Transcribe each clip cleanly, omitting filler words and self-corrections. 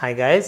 Hi guys,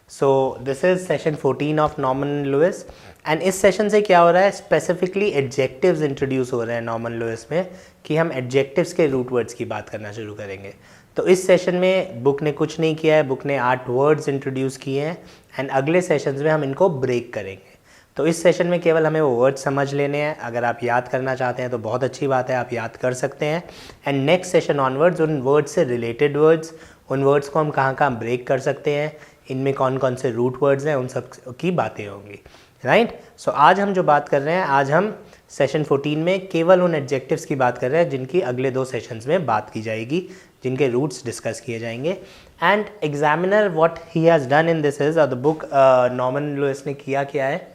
so this is session 14 of Norman Lewis and इस session से क्या हो रहा है, स्पेसिफिकली एडजेक्टिव्स इंट्रोड्यूस हो रहे हैं नॉर्मन लुइस में कि हम एडजेक्टिव्स के रूट वर्ड्स की बात करना शुरू करेंगे। तो इस सेशन में बुक ने कुछ नहीं किया है, बुक ने 8 वर्ड्स इंट्रोड्यूस किए हैं एंड अगले सेशंस में हम इनको ब्रेक करेंगे। तो इस सेशन में केवल हमें वो वर्ड्स समझ लेने हैं। अगर आप याद करना चाहते हैं तो बहुत अच्छी बात है, आप याद कर सकते हैं। एंड नेक्स्ट सेशन ऑनवर्ड्स उन वर्ड्स से रिलेटेड वर्ड्स, उन वर्ड्स को हम कहाँ ब्रेक कर सकते हैं, इनमें कौन कौन से रूट वर्ड्स हैं, उन सब की बातें होंगी। राइट, सो आज हम जो बात कर रहे हैं, आज हम सेशन 14 में केवल उन एडजेक्टिव्स की बात कर रहे हैं जिनकी अगले 2 सेशंस में बात की जाएगी, जिनके रूट्स डिस्कस किए जाएंगे। And examiner what he has done in this is, the book Norman Lewis ने किया क्या है,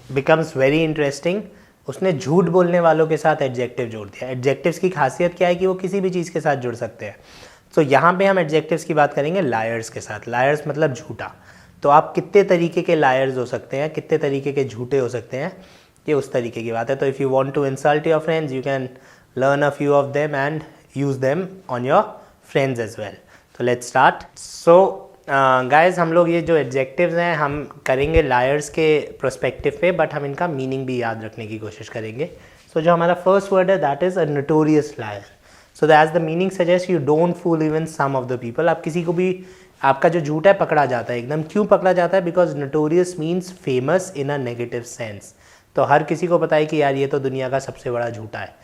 बिकम्स वेरी इंटरेस्टिंग। उसने झूठ बोलने वालों के साथ एडजेक्टिव जोड़ दिया। एडजेक्टिव्स की खासियत क्या है कि वो किसी भी चीज़ के साथ जुड़ सकते हैं। तो यहाँ पे हम एडजेक्टिव्स की बात करेंगे लायर्स के साथ। लायर्स मतलब झूठा। तो आप कितने तरीके के लायर्स हो सकते हैं, कितने तरीके के झूठे हो सकते हैं, ये उस तरीके की बात है। तो if you want to insult your friends, you can learn a few of them and use them on your friends as well. तो लेट्स स्टार्ट। सो गाइज, हम लोग ये जो एडजेक्टिव्स हैं हम करेंगे लायर्स के प्रोस्पेक्टिव पे, बट हम इनका मीनिंग भी याद रखने की कोशिश करेंगे। सो जो हमारा फर्स्ट वर्ड है that is a notorious liar. So that the meaning suggest you don't fool even some of the people. आप किसी को भी, आपका जो झूठ है पकड़ा जाता है एकदम। क्यों पकड़ा जाता है? Because notorious means famous in a negative sense. तो हर किसी को पता है कि यार ये तो दुनिया का सबसे बड़ा झूठा है।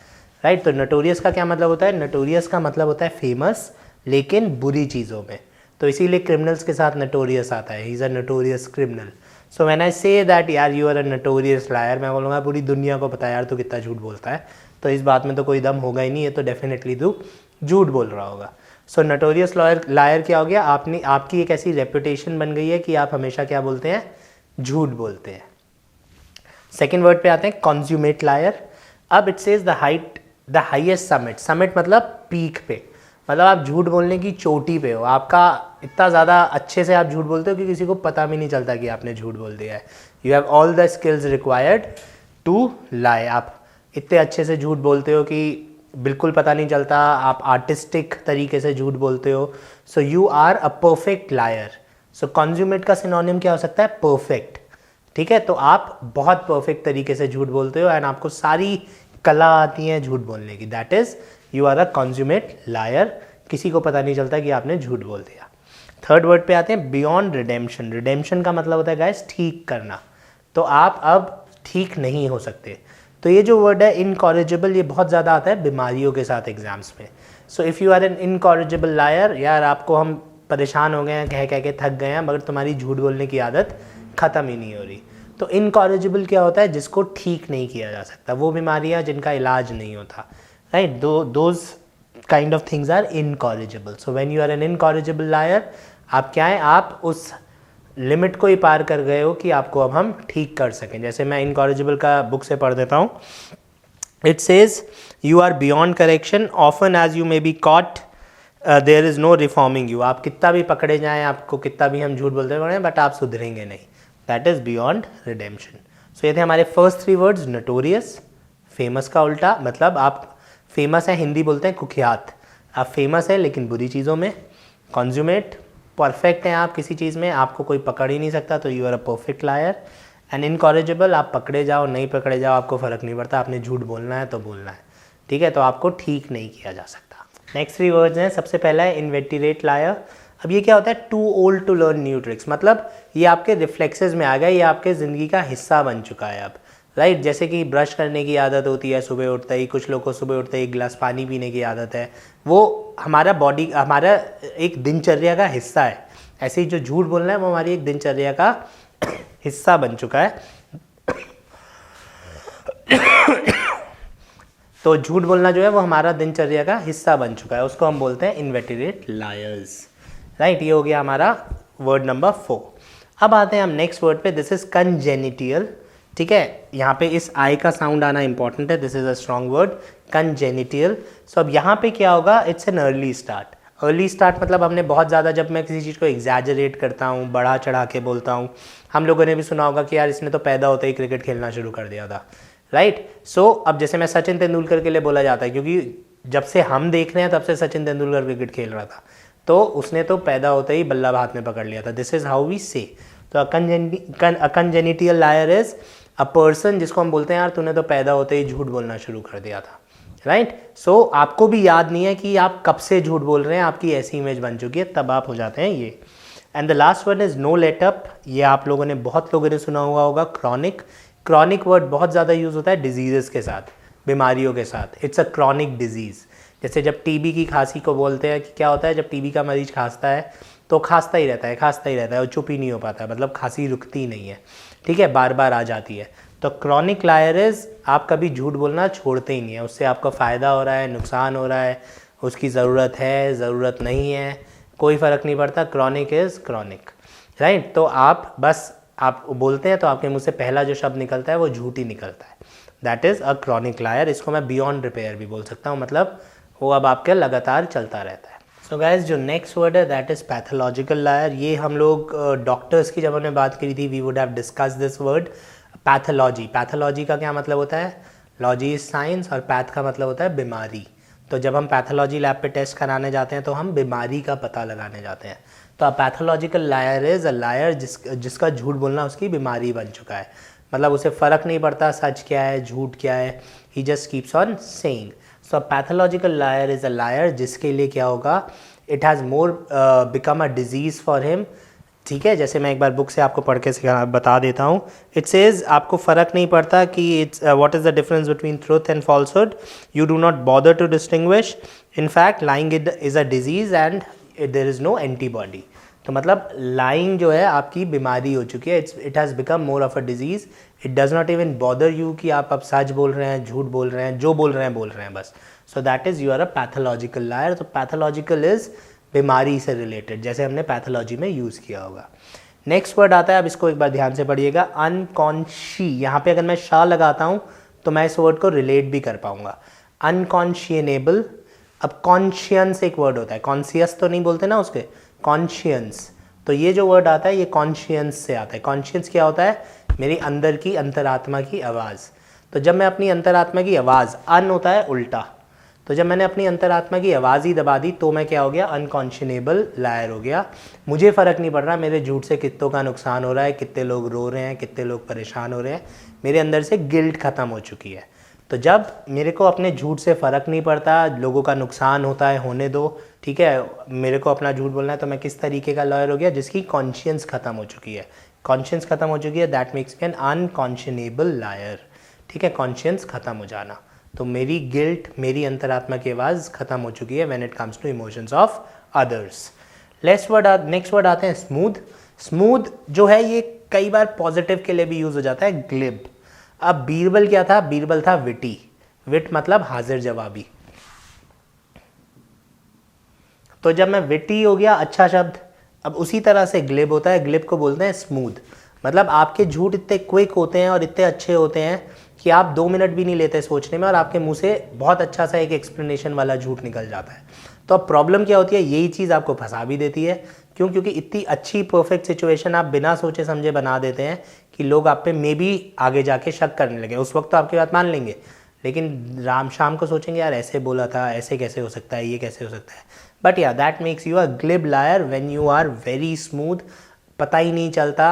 राइट, तो नोटोरियस का क्या मतलब होता है? नोटोरियस का मतलब होता है फेमस, लेकिन बुरी चीज़ों में। तो इसीलिए क्रिमिनल्स के साथ नोटोरियस आता है, he is a notorious criminal. So when I say that यार you are a notorious liar, मैं बोलूँगा पूरी दुनिया को पता है यार तू कितना झूठ बोलता है, तो इस बात में तो कोई दम होगा ही नहीं, है तो डेफिनेटली तू झूठ बोल रहा होगा। सो नोटोरियस लायर क्या हो गया? आपकी एक ऐसी रेपुटेशन बन गई है कि आप हमेशा क्या बोलते हैं? झूठ बोलते हैं। सेकेंड वर्ड पे आते हैं कॉन्ज्यूमेट लायर। अब it says the highest summit. Summit मतलब पीक पे, मतलब आप झूठ बोलने की चोटी पे हो, आपका इतना ज़्यादा अच्छे से आप झूठ बोलते हो कि किसी को पता भी नहीं चलता कि आपने झूठ बोल दिया है। You have all the skills required to lie. आप इतने अच्छे से झूठ बोलते हो कि बिल्कुल पता नहीं चलता, आप आर्टिस्टिक तरीके से झूठ बोलते हो। So you are a perfect liar. So consummate का सिनोनिम क्या हो सकता है? परफेक्ट। ठीक है, तो आप बहुत परफेक्ट तरीके से झूठ बोलते हो एंड आपको सारी कला आती है झूठ बोलने की। That is you are a consummate liar. किसी को पता नहीं चलता कि आपने झूठ बोल दिया। थर्ड वर्ड पे आते हैं बियॉन्ड रिडेम्पशन। रिडेम्पशन का मतलब होता है गाइस ठीक करना। तो आप अब ठीक नहीं हो सकते। तो ये जो वर्ड है इनकॉरिजिबल, ये बहुत ज़्यादा आता है बीमारियों के साथ एग्जाम्स में। So if you are an incorrigible liar, यार आपको हम परेशान हो गए हैं, कह कह के थक गए हैं, मगर तुम्हारी झूठ बोलने की आदत ख़त्म ही नहीं हो रही। तो इनकॉरिजिबल क्या होता है? जिसको ठीक नहीं किया जा सकता, वो बीमारियाँ जिनका इलाज नहीं होता। Right, those kind of things are incorrigible. So when you are an incorrigible liar, आप क्या है? आप उस लिमिट को ही पार कर गए हो कि आपको अब हम ठीक कर सकें। जैसे मैं इनकॉरिजिबल का बुक से पढ़ देता हूँ। It says you are beyond correction often as you may be caught there is no reforming you. आप कितना भी पकड़े जाएँ, आपको कितना भी हम झूठ बोलते रहें, बट आप सुधरेंगे नहीं। That is beyond redemption. So ये थे हमारे फर्स्ट 3 वर्ड्स। नोटोरियस, फेमस का उल्टा, मतलब आप फेमस है, हिंदी बोलते हैं कुख्यात, आप फेमस है लेकिन बुरी चीज़ों में। कॉन्ज्यूमेट, परफेक्ट हैं आप किसी चीज़ में, आपको कोई पकड़ ही नहीं सकता, तो you are a perfect liar. And incorrigible, आप पकड़े जाओ नहीं पकड़े जाओ आपको फ़र्क नहीं पड़ता, आपने झूठ बोलना है तो बोलना है। ठीक है, तो आपको ठीक नहीं किया जा सकता। नेक्स्ट 3 वर्ड्स हैं। सबसे पहला है इन्वेटिरेट लायर। अब ये क्या होता है? Too old to learn new tricks. मतलब ये आपके रिफ्लेक्सेस में आ गया, ये आपके ज़िंदगी का हिस्सा बन चुका है अब। राइट, जैसे कि ब्रश करने की आदत होती है सुबह उठते ही, कुछ लोग को सुबह उठते ही 1 गिलास पानी पीने की आदत है, वो हमारा एक दिनचर्या का हिस्सा है। ऐसे ही जो झूठ बोलना है वो हमारी एक दिनचर्या का हिस्सा बन चुका है। तो झूठ बोलना जो है वो हमारा दिनचर्या का हिस्सा बन चुका है, उसको हम बोलते हैं इन्वेटिरेट लायर्स। राइट, ये हो गया हमारा वर्ड नंबर 4। अब आते हैं हम नेक्स्ट वर्ड पे। This is congenital. ठीक है, यहाँ पे इस आई का साउंड आना इंपॉर्टेंट है। This is a strong word, congenital. So अब यहाँ पे क्या होगा? It's an early start. Early start मतलब हमने बहुत ज़्यादा, जब मैं किसी चीज़ को एग्जैजरेट करता हूँ, बढ़ा चढ़ा के बोलता हूँ, हम लोगों ने भी सुना होगा कि यार इसने तो पैदा होते ही क्रिकेट खेलना शुरू कर दिया था। राइट, सो अब जैसे मैं सचिन तेंदुलकर के लिए बोला जाता है, क्योंकि जब से हम देख रहे हैं तब से सचिन तेंदुलकर क्रिकेट खेल रहा था, तो उसने तो पैदा होते ही बल्ला हाथ में पकड़ लिया था। This is how we say. तो congenital liar is a person जिसको हम बोलते हैं यार तूने तो पैदा होते ही झूठ बोलना शुरू कर दिया था, राइट। सो आपको भी याद नहीं है कि आप कब से झूठ बोल रहे हैं, आपकी ऐसी इमेज बन चुकी है, तब आप हो जाते हैं ये। And the last word is no let up. ये आप लोगों ने बहुत लोगों ने सुना हुआ होगा। क्रॉनिक, क्रॉनिक वर्ड बहुत ज़्यादा यूज़ होता है डिजीज़ के साथ, बीमारियों के साथ। It's a chronic disease. जैसे जब टीबी की खांसी को बोलते हैं कि क्या होता है, जब टीबी का मरीज खांसता है तो खांसता ही रहता है, खांसता ही रहता है और चुप ही नहीं हो पाता है, मतलब खांसी रुकती ही नहीं है, ठीक है, बार बार आ जाती है। तो क्रॉनिक लायर इज आप कभी झूठ बोलना छोड़ते ही नहीं है, उससे आपका फ़ायदा हो रहा है, नुकसान हो रहा है, उसकी ज़रूरत है, ज़रूरत नहीं है, कोई फ़र्क नहीं पड़ता। Chronic is chronic, right. तो आप बस आप बोलते हैं तो आपके मुंह से पहला जो शब्द निकलता है वो झूठ ही निकलता है, that is a chronic liar. इसको मैं बियॉन्ड रिपेयर भी बोल सकता हूँ, मतलब वो अब आपके लगातार चलता रहता है। सो गाइज जो नेक्स्ट वर्ड है दैट इज़ पैथोलॉजिकल लायर। ये हम लोग डॉक्टर्स की जब हमने बात करी थी we would have discuss this word pathology. Pathology का क्या मतलब होता है, लॉजी इज साइंस और पैथ का मतलब होता है बीमारी। तो जब हम पैथोलॉजी लैब पे टेस्ट कराने जाते हैं तो हम बीमारी का पता लगाने जाते हैं। तो pathological liar is a liar जिसका झूठ बोलना उसकी बीमारी बन चुका है, मतलब उसे फ़र्क नहीं पड़ता सच क्या है झूठ क्या है, he just keeps on saying. So pathological liar is a liar जिसके लिए क्या होगा, it has more become a disease for him, ठीक है। जैसे मैं एक बार बुक से आपको पढ़ के बता देता हूँ। इट सेज आपको फ़र्क नहीं पड़ता कि it's what is the difference between truth and falsehood, you do not bother to distinguish, in fact lying is a disease and there is no antibody. तो मतलब लाइंग जो है आपकी बीमारी हो चुकी है, it has become more of a disease. It does not even bother you कि आप अब सच बोल रहे हैं झूठ बोल रहे हैं, जो बोल रहे हैं बस। So that is you are a pathological liar. तो पैथोलॉजिकल इज़ बीमारी से रिलेटेड, जैसे हमने पैथोलॉजी में यूज़ किया होगा। नेक्स्ट वर्ड आता है, अब इसको एक बार ध्यान से पढ़िएगा, अनकॉन्शी। यहाँ पे अगर मैं शाह लगाता हूँ तो मैं इस वर्ड को रिलेट भी कर पाऊँगा, अनकॉन्शियनेबल। अब कॉन्शियंस एक वर्ड होता है, कॉन्शियस तो नहीं बोलते ना उसके, कॉन्शियंस। तो ये जो वर्ड आता है ये कॉन्शियंस से आता है। कॉन्शियंस क्या होता है, मेरी अंदर की अंतरात्मा की आवाज़। तो जब मैं अपनी अंतरात्मा की आवाज़, अन होता है उल्टा, तो जब मैंने अपनी अंतरात्मा की आवाज़ ही दबा दी तो मैं क्या हो गया, अनकॉन्शियनेबल लायर हो गया। मुझे फ़र्क नहीं पड़ रहा मेरे झूठ से कितनों का नुकसान हो रहा है, कितने लोग रो रहे हैं, कितने लोग परेशान हो रहे हैं, मेरे अंदर से गिल्ट ख़त्म हो चुकी है। तो जब मेरे को अपने झूठ से फ़र्क नहीं पड़ता, लोगों का नुकसान होता है होने दो, ठीक है, मेरे को अपना झूठ बोलना है, तो मैं किस तरीके का लॉयर हो गया, जिसकी कॉन्शियंस ख़त्म हो चुकी है। कॉन्शियंस ख़त्म हो चुकी है, that makes me an unconscionable liar, ठीक है, कॉन्शियंस ख़त्म हो जाना। तो मेरी गिल्ट, मेरी अंतरात्मा की आवाज़ ख़त्म हो चुकी है when it comes to emotions of others. Next word आते हैं स्मूथ। स्मूथ जो है ये कई बार पॉजिटिव के लिए भी यूज़ हो जाता है, ग्लिब। अब बीरबल क्या था, बीरबल था विटी, विट मतलब हाजिर जवाबी। तो जब मैं विटी हो गया अच्छा शब्द, अब उसी तरह से ग्लिब होता है, ग्लिब को बोलते हैं स्मूथ। मतलब आपके झूठ इतने क्विक होते हैं और इतने अच्छे होते हैं कि आप 2 मिनट भी नहीं लेते सोचने में और आपके मुंह से बहुत अच्छा सा एक एक्सप्लेनेशन वाला झूठ निकल जाता है। तो अब प्रॉब्लम क्या होती है, यही चीज़ आपको फंसा भी देती है। क्यों? क्योंकि इतनी अच्छी परफेक्ट सिचुएशन आप बिना सोचे समझे बना देते हैं कि लोग आप पे मे बी आगे जाके शक करने लगे। उस वक्त तो आपकी बात मान लेंगे, लेकिन शाम को सोचेंगे यार ऐसे बोला था, ऐसे कैसे हो सकता है, ये कैसे हो सकता है। बट या that makes you a glib liar when you are very smooth. पता ही नहीं चलता,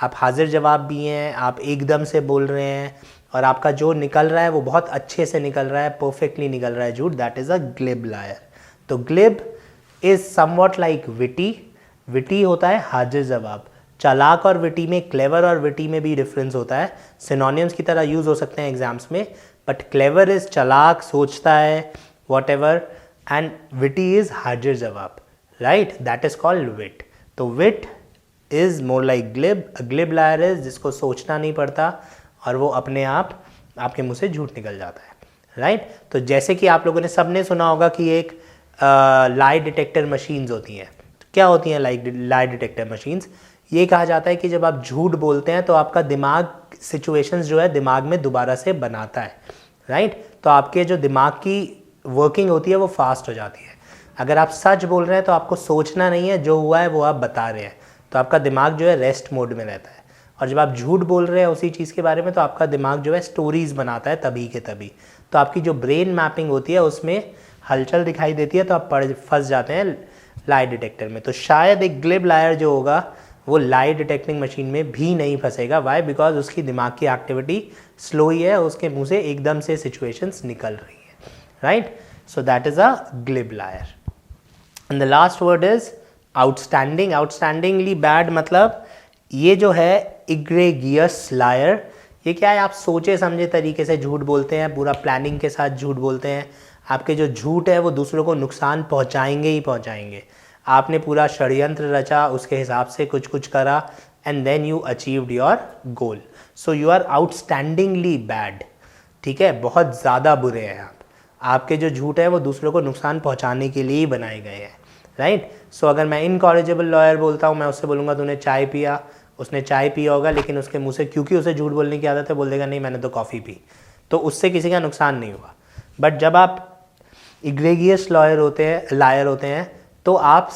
आप हाजिर जवाब भी हैं, आप एकदम से बोल रहे हैं और आपका जो निकल रहा है वो बहुत अच्छे से निकल रहा है, परफेक्टली निकल रहा है झूठ, that is a glib liar. तो glib is somewhat like witty. Witty होता है हाजिर जवाब। चालाक और विटी में, क्लेवर और विटी में भी डिफरेंस होता है, सिनोनिम्स की तरह यूज़ हो सकते हैं एग्जाम्स में, बट क्लेवर इज चालाक, सोचता है, whatever, and witty is हाजिर जवाब, right, that is called wit. तो wit is more like glib. Glib liar is जिसको सोचना नहीं पड़ता और वो अपने आप आपके मुंह से झूठ निकल जाता है, राइट। तो जैसे कि आप लोगों ने सबने सुना होगा कि एक लाई डिटेक्टर मशीन्स होती हैं। तो क्या होती हैं लाई डिटेक्टर मशीन्स? ये कहा जाता है कि जब आप झूठ बोलते हैं तो आपका दिमाग सिचुएशंस जो है दिमाग में दोबारा से बनाता है, राइट। तो आपके जो दिमाग की वर्किंग होती है वो फास्ट हो जाती है। अगर आप सच बोल रहे हैं तो आपको सोचना नहीं है, जो हुआ है वो आप बता रहे हैं, तो आपका दिमाग जो है रेस्ट मोड में रहता है। और जब आप झूठ बोल रहे हैं उसी चीज़ के बारे में तो आपका दिमाग जो है स्टोरीज बनाता है तभी के तभी। तो आपकी जो ब्रेन मैपिंग होती है उसमें हलचल दिखाई देती है तो आप फंस जाते हैं लाई डिटेक्टर में। तो शायद एक ग्लिब लायर जो होगा वो लाई डिटेक्टिंग मशीन में भी नहीं फंसेगा। वाई? बिकॉज उसकी दिमाग की एक्टिविटी स्लो ही है, उसके मुंह से एकदम से सिचुएशंस निकल रही है, right? So that is a glib liar. And the last word is outstanding. Outstandingly bad मतलब ये जो है इग्रेगियस लायर, ये क्या है? आप सोचे समझे तरीके से झूठ बोलते हैं, पूरा प्लानिंग के साथ झूठ बोलते हैं। आपके जो झूठ है वो दूसरों को नुकसान पहुंचाएंगे ही पहुंचाएंगे। आपने पूरा षड्यंत्र रचा, उसके हिसाब से कुछ कुछ करा, and then you achieved your goal. So you are outstandingly bad, ठीक है? बहुत ज़्यादा बुरे हैं आप। आपके जो झूठ है वो दूसरों को नुकसान पहुंचाने के लिए ही बनाए गए हैं, राइट? सो अगर मैं इनकॉरिजिबल लॉयर बोलता हूँ, मैं उससे बोलूँगा तूने चाय पिया, उसने चाय पिया होगा, लेकिन उसके मुंह से क्योंकि उसे झूठ बोलने की आदत है बोल देगा नहीं मैंने तो कॉफ़ी पी, तो उससे किसी का नुकसान नहीं हुआ। बट जब आप इग्रेगियस लायर होते हैं तो आप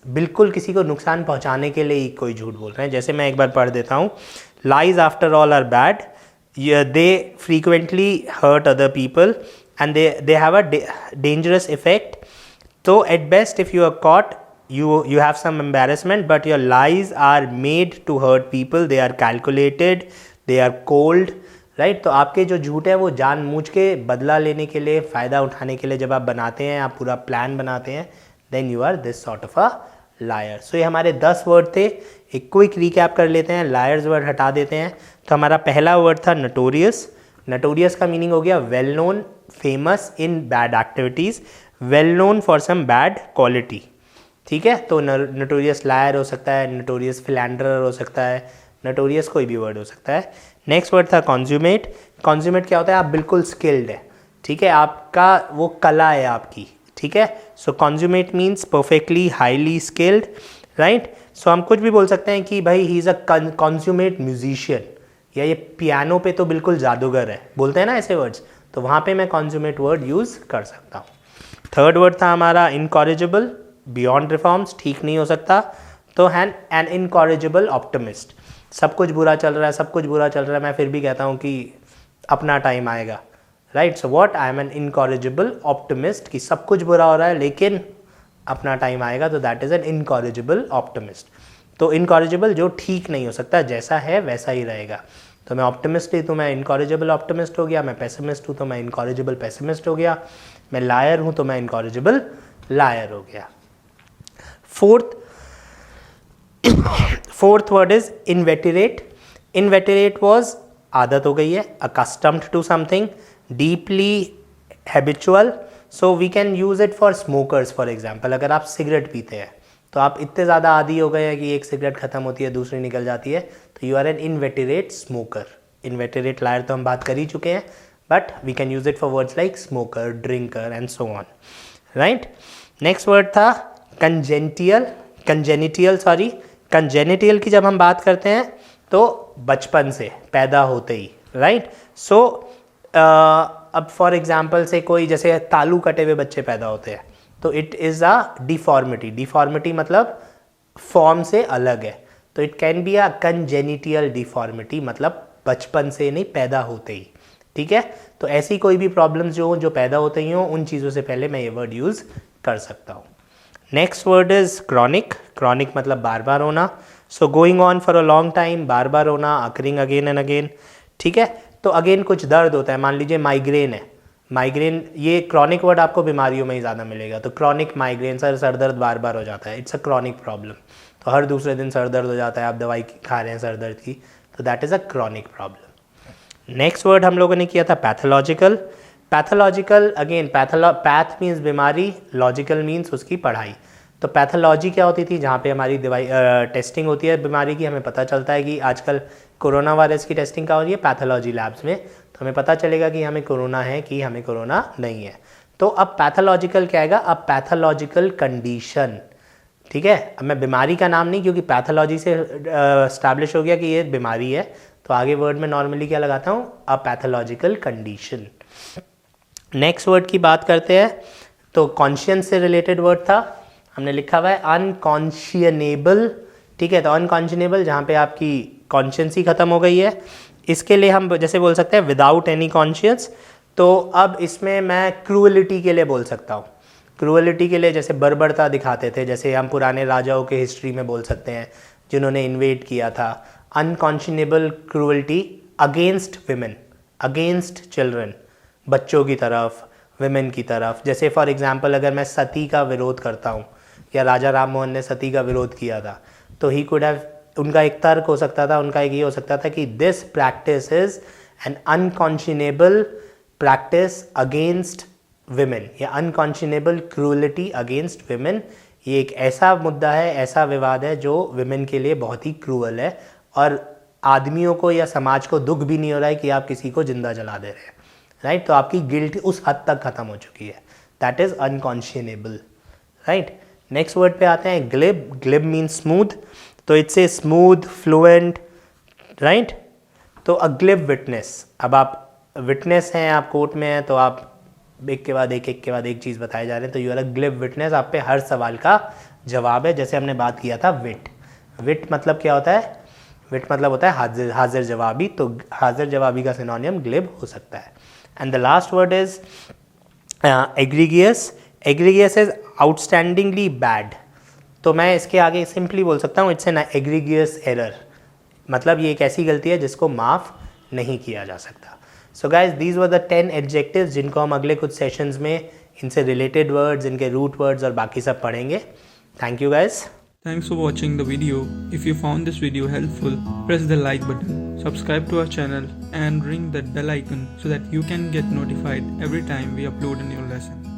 बिल्कुल किसी को नुकसान पहुंचाने के लिए ही कोई झूठ बोल रहे हैं। जैसे मैं एक बार पढ़ देता हूँ, lies after all are bad, they frequently hurt other people and they have a dangerous effect. So at best if you are caught, you have some embarrassment, but your lies are made to hurt people. They are calculated, they are cold, right? तो आपके जो झूठ है वो जानबूझ के बदला लेने के लिए, फ़ायदा उठाने के लिए जब आप बनाते हैं, आप पूरा प्लान बनाते हैं, then you are this sort of a liar. So ये हमारे 10 वर्ड थे। एक क्विक रिकैप कर लेते हैं, लायर्स वर्ड हटा देते हैं। तो हमारा पहला वर्ड था नटोरियस। नटोरियस का मीनिंग हो गया well known, famous in bad activities, well known for some bad quality, ठीक है? तो नटोरियस लायर हो सकता है, नटोरियस फिलैंडरर हो सकता है, नटोरियस कोई भी वर्ड हो सकता है। नेक्स्ट वर्ड था कॉन्ज्यूमेट। कॉन्ज्यूमेट क्या होता है? आप बिल्कुल स्किल्ड है, ठीक है? आपका वो कला है आपकी, ठीक है? So consummate means perfectly highly skilled, right? So हम कुछ भी बोल सकते हैं कि भाई ही इज़ अ कॉन्ज्यूमेट म्यूजिशियन, या ये पियानो पे तो बिल्कुल जादूगर है, बोलते हैं ना ऐसे वर्ड्स, तो वहाँ पे मैं कॉन्ज्यूमेट वर्ड यूज़ कर सकता हूँ। थर्ड वर्ड था हमारा इनकॉरिजिबल, बियॉन्ड रिफॉर्म्स, ठीक नहीं हो सकता। तो एन इनकॉरिजिबल ऑप्टिमिस्ट, सब कुछ बुरा चल रहा है, सब कुछ बुरा चल रहा है, मैं फिर भी कहता हूँ कि अपना टाइम आएगा, right? So what? I am an incorrigible optimist, कि सब कुछ बुरा हो रहा है लेकिन अपना टाइम आएगा, तो that is an incorrigible optimist. तो इनकॉरिजिबल जो ठीक नहीं हो सकता, जैसा है वैसा ही रहेगा। तो मैं ऑप्टिमिस्ट ही तो मैं इनकॉरिजिबल ऑप्टिमिस्ट हो गया, मैं पेसिमिस्ट हूँ तो मैं इनकॉरिजिबल पेसिमिस्ट हो गया, मैं लायर हूँ तो मैं इनकॉरिजिबल लायर हो गया। Fourth word is inveterate. Inveterate was आदत हो गई है, accustomed to something, deeply habitual. So we can use it for smokers. For example, अगर आप सिगरेट पीते हैं तो आप इतने ज़्यादा आदी हो गए हैं कि एक सिगरेट खत्म होती है दूसरी निकल जाती है, तो you are an inveterate smoker. Inveterate liar तो हम बात कर ही चुके हैं, but we can use it for words like smoker, drinker and so on, right? Next word था congenital की जब हम बात करते हैं तो बचपन से, पैदा होते ही, right? So अब फॉर एग्जाम्पल से कोई जैसे तालू कटे हुए बच्चे पैदा होते हैं तो it is a deformity. Deformity मतलब फॉर्म से अलग है, तो it can be a congenital deformity, मतलब बचपन से नहीं, पैदा होते ही, ठीक है? तो ऐसी कोई भी प्रॉब्लम्स जो पैदा होते ही हों, उन चीज़ों से पहले मैं ये वर्ड यूज़ कर सकता हूँ। Next word is chronic. Chronic मतलब बार बार होना। So going on for a long time, बार बार होना, अकरिंग अगेन एंड अगेन, ठीक है? तो अगेन कुछ दर्द होता है, मान लीजिए माइग्रेन है, माइग्रेन, ये क्रॉनिक वर्ड आपको बीमारियों में ही ज़्यादा मिलेगा। तो क्रॉनिक माइग्रेन, सर दर्द बार बार हो जाता है, इट्स अ क्रॉनिक प्रॉब्लम। तो हर दूसरे दिन सर दर्द हो जाता है, आप दवाई खा रहे हैं सर दर्द की, तो that is a chronic problem. Next word हम लोगों ने किया था pathological. Pathological again, path means बीमारी, लॉजिकल मीन्स उसकी पढ़ाई। तो पैथोलॉजी क्या होती थी? जहाँ पे हमारी दवाई टेस्टिंग होती है बीमारी की, हमें पता चलता है कि आजकल कोरोना वायरस की टेस्टिंग का हो रही है पैथोलॉजी लैब्स में, तो हमें पता चलेगा कि हमें कोरोना है कि हमें कोरोना नहीं है। तो अब पैथोलॉजिकल क्या आएगा? अब पैथोलॉजिकल कंडीशन, ठीक है? अब मैं बीमारी का नाम नहीं, क्योंकि पैथोलॉजी से एस्टैब्लिश हो गया कि ये बीमारी है, तो आगे वर्ड में नॉर्मली क्या लगाता हूँ? अ पैथोलॉजिकल कंडीशन। नेक्स्ट वर्ड की बात करते हैं, तो कॉन्शियंस से रिलेटेड वर्ड था, हमने लिखा हुआ है अनकॉन्शियनेबल, ठीक है? तो अनकॉन्शियनेबल जहाँ पे आपकी कॉन्शियंस ही खत्म हो गई है, इसके लिए हम जैसे बोल सकते हैं विदाउट एनी कॉन्शियस। तो अब इसमें मैं क्रूअलिटी के लिए बोल सकता हूँ, क्रूअलिटी के लिए जैसे बर्बरता दिखाते थे, जैसे हम पुराने राजाओं के हिस्ट्री में बोल सकते हैं जिन्होंने इन्वेड किया था। अनकॉन्शनेबल क्रूअलिटी अगेंस्ट विमेन, अगेंस्ट चिल्ड्रन, बच्चों की तरफ, विमेन की तरफ। जैसे फॉर एग्जांपल अगर मैं सती का विरोध करता हूँ या राजा राम मोहन ने सती का विरोध किया था, तो ही कुड हैव, उनका एक तर्क हो सकता था, उनका एक ये हो सकता था कि this practice is an unconscionable practice against women या अनकॉन्शनेबल क्रूअलिटी अगेंस्ट विमेन। ये एक ऐसा मुद्दा है, ऐसा विवाद है जो विमेन के लिए बहुत ही क्रूअल है और आदमियों को या समाज को दुख भी नहीं हो रहा है कि आप किसी को जिंदा जला दे रहे हैं, राइट। तो आपकी गिल्ट उस हद तक खत्म हो चुकी है, that is unconscionable, right. Next word पे आते हैं ग्लिब। ग्लिब मीन्स स्मूथ, तो it's a smooth, fluent, right. तो अ ग्लिब विटनेस, अब आप विटनेस हैं, आप कोर्ट में हैं, तो आप एक के बाद एक चीज़ बताए जा रहे हैं, तो you are a glib witness, आप पे हर सवाल का जवाब है। जैसे हमने बात किया था विट, विट मतलब क्या होता है, विट मतलब होता है हाजिर जवाबी, तो हाजिर जवाबी का सिनोनियम ग्लिब हो सकता है। And the last word is egregious. Egregious is outstandingly bad, तो मैं इसके आगे सिंपली बोल सकता हूँ इट्स एन एग्रीगियस एरर, मतलब ये एक ऐसी गलती है जिसको माफ़ नहीं किया जा सकता। So guys these were the 10 adjectives जिनको हम अगले कुछ सेशंस में इनसे रिलेटेड वर्ड्स, इनके रूट वर्ड्स और बाकी सब पढ़ेंगे। Thank you guys. Thanks for watching the video. If you found this video helpful, press the like button, subscribe to our channel and ring that bell icon so that you can get notified every time we upload a new lesson.